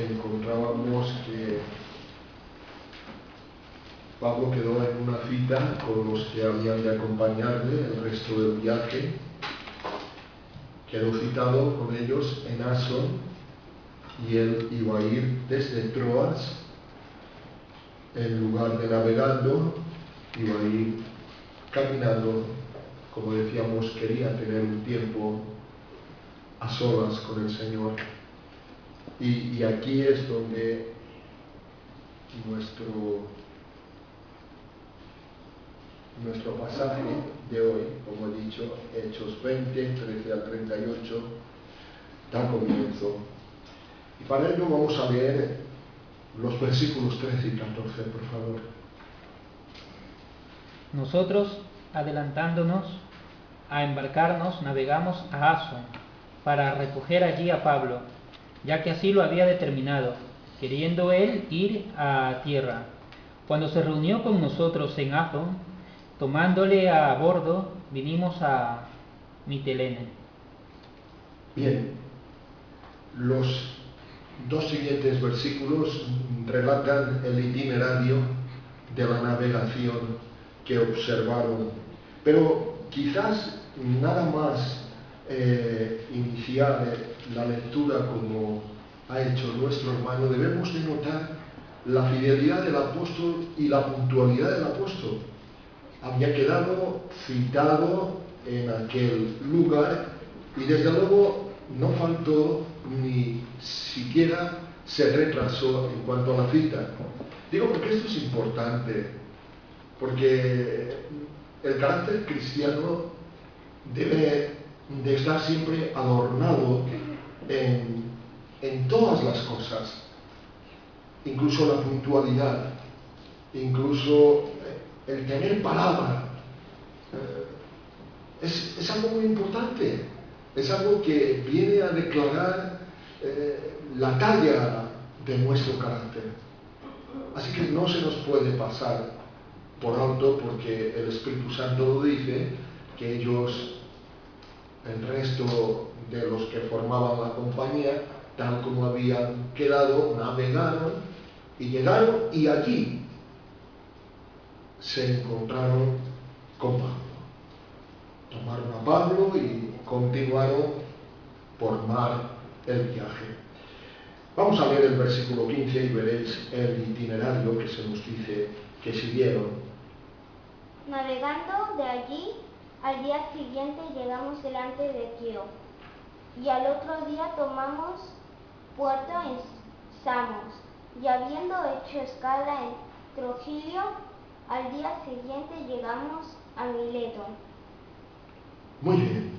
encontrábamos que Pablo quedó en una cita con los que habían de acompañarle el resto del viaje. Quedó citado con ellos en Asón y él iba a ir desde Troas. En lugar de navegando, iba a ir caminando. Como decíamos, quería tener un tiempo a solas con el Señor. Y aquí es donde nuestro pasaje de hoy, como he dicho, Hechos 20, 13 al 38, da comienzo. Y para ello vamos a leer los versículos 13 y 14, por favor. Nosotros, adelantándonos a embarcarnos, navegamos a Asón para recoger allí a Pablo, ya que así lo había determinado, queriendo él ir a tierra. Cuando se reunió con nosotros en Asón, tomándole a bordo, vinimos a Mitilene. Bien, los dos siguientes versículos relatan el itinerario de la navegación que observaron, pero quizás nada más iniciar la lectura como ha hecho nuestro hermano, debemos de notar la fidelidad del apóstol y la puntualidad del apóstol. Había quedado citado en aquel lugar y desde luego no faltó ni siquiera se retrasó en cuanto a la cita. Digo porque esto es importante, porque el carácter cristiano debe de estar siempre adornado en todas las cosas, incluso la puntualidad, incluso el tener palabra. Es algo muy importante, es algo que viene a declarar la talla de nuestro carácter. Así que no se nos puede pasar por alto, porque el Espíritu Santo lo dice, que ellos, el resto de los que formaban la compañía, tal como habían quedado, navegaron y llegaron, y allí se encontraron con Pablo. Tomaron a Pablo y continuaron por mar el viaje. Vamos a leer el versículo 15 y veréis el itinerario que se nos dice que siguieron. Navegando de allí, al día siguiente llegamos delante de Quío, y al otro día tomamos puerto en Samos, y habiendo hecho escala en Trogilio, al día siguiente llegamos a Mileto. Muy bien.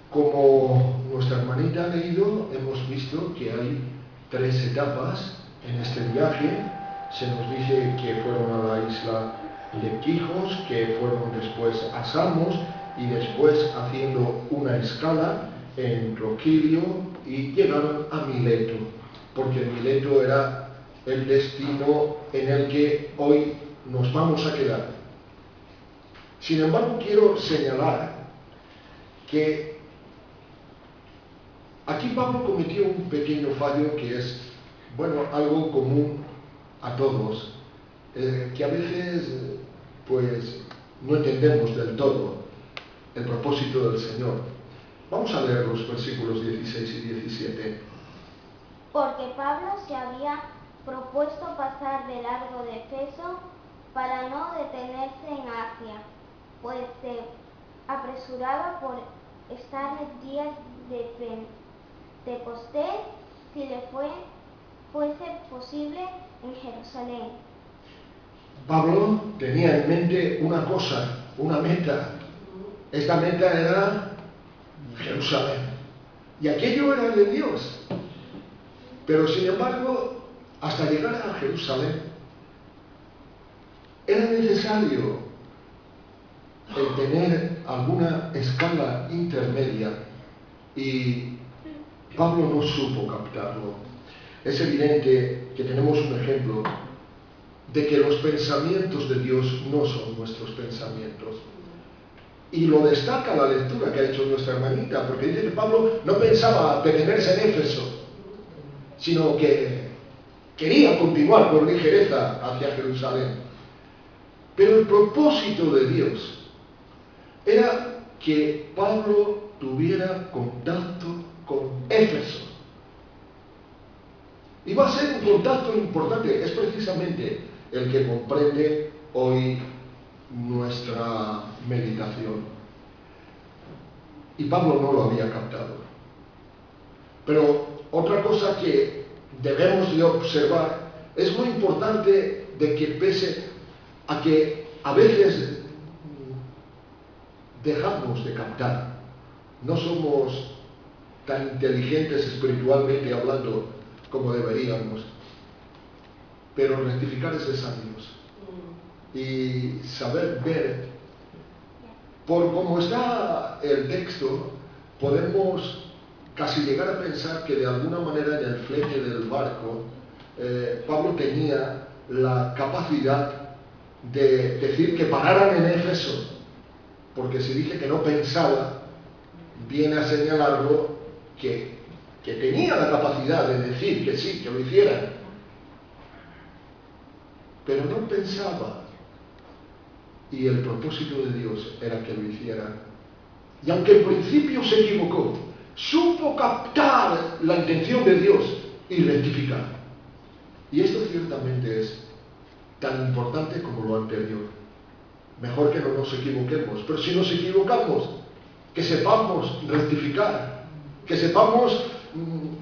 Como nuestra hermanita ha leído, hemos visto que hay 3 etapas en este viaje. Se nos dice que fueron a la isla de Quijos, que fueron después a Samos y después haciendo una escala en Trogilio y llegaron a Mileto, porque Mileto era el destino en el que hoy nos vamos a quedar. Sin embargo, quiero señalar que aquí Pablo cometió un pequeño fallo que es, algo común a todos, que a veces, no entendemos del todo el propósito del Señor. Vamos a leer los versículos 16 y 17. Porque Pablo se había propuesto pasar de largo de Efeso para no detenerse en Asia, pues se apresuraba por estar días de Pentecostés, si le fuese posible, en Jerusalén. Pablo tenía en mente una cosa, una meta. Esta meta era Jerusalén. Y aquello era de Dios. Pero sin embargo, hasta llegar a Jerusalén, era necesario el tener alguna escala intermedia, y Pablo no supo captarlo. Es evidente que tenemos un ejemplo de que los pensamientos de Dios no son nuestros pensamientos. Y lo destaca la lectura que ha hecho nuestra hermanita, porque dice que Pablo no pensaba detenerse en Éfeso, sino que quería continuar con ligereza hacia Jerusalén. Pero el propósito de Dios era que Pablo tuviera contacto con Éfeso. Y va a ser un contacto importante, es precisamente el que comprende hoy nuestra meditación. Y Pablo no lo había captado. Pero otra cosa que debemos de observar, es muy importante de que pese a que a veces dejamos de captar, no somos tan inteligentes espiritualmente hablando como deberíamos, pero rectificar es de sabios y saber ver. Por cómo está el texto, podemos casi llegar a pensar que de alguna manera en el flete del barco Pablo tenía la capacidad de decir que pararan en Éfeso, porque si dice que no pensaba, viene a señalarlo que tenía la capacidad de decir que sí, que lo hicieran, pero no pensaba. Y el propósito de Dios era que lo hiciera. Y aunque en principio se equivocó, supo captar la intención de Dios y rectificar. Y esto ciertamente es tan importante como lo anterior. Mejor que no nos equivoquemos, pero si nos equivocamos, que sepamos rectificar, que sepamos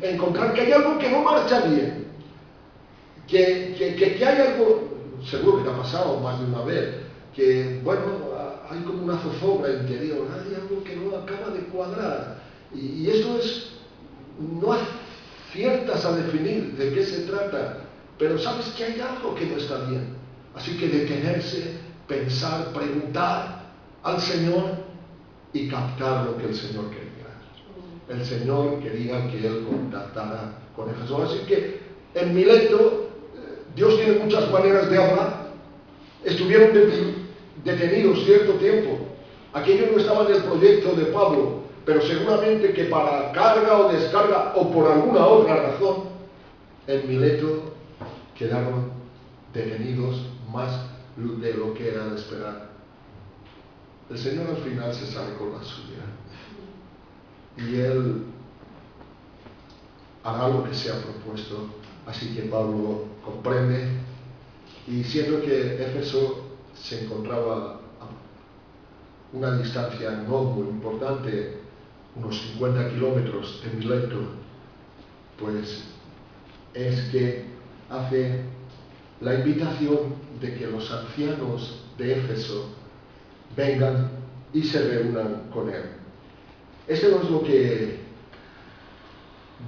encontrar que hay algo que no marcha bien, que hay algo, seguro que te ha pasado más de una vez, que bueno, hay como una zozobra interior, hay algo que no acaba de cuadrar, y esto es, no aciertas a definir de qué se trata, pero sabes que hay algo que no está bien. Así que detenerse, pensar, preguntar al Señor y captar lo que el Señor quería. El Señor quería que él contactara con Éfeso. Así que en Mileto, Dios tiene muchas maneras de hablar. Estuvieron detenidos cierto tiempo. Aquello no estaba en el proyecto de Pablo, pero seguramente que para carga o descarga o por alguna otra razón, en Mileto quedaron detenidos más de lo que era de esperar. El Señor al final se sale con la suya y Él hará lo que se ha propuesto. Así que Pablo comprende, y siendo que Éfeso se encontraba a una distancia no muy importante, unos 50 kilómetros de Mileto, pues es que hace la invitación de que los ancianos de Éfeso vengan y se reúnan con él. Esto no es lo que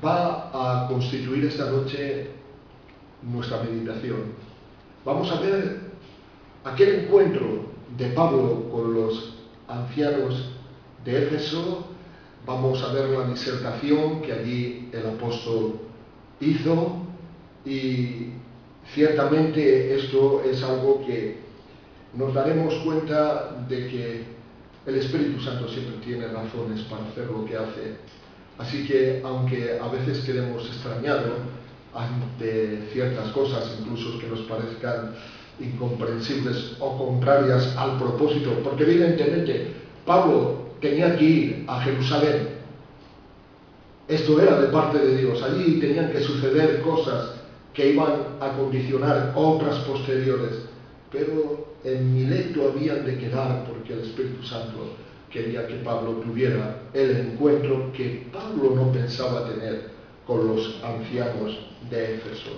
va a constituir esta noche nuestra meditación. Vamos a ver aquel encuentro de Pablo con los ancianos de Éfeso. Vamos a ver la disertación que allí el apóstol hizo, y ciertamente esto es algo que nos daremos cuenta de que el Espíritu Santo siempre tiene razones para hacer lo que hace. Así que, aunque a veces quedemos extrañados ante ciertas cosas, incluso que nos parezcan incomprensibles o contrarias al propósito, porque evidentemente Pablo tenía que ir a Jerusalén. Esto era de parte de Dios. Allí tenían que suceder cosas que iban a condicionar otras posteriores, pero en Mileto habían de quedar porque el Espíritu Santo quería que Pablo tuviera el encuentro que Pablo no pensaba tener con los ancianos de Éfeso.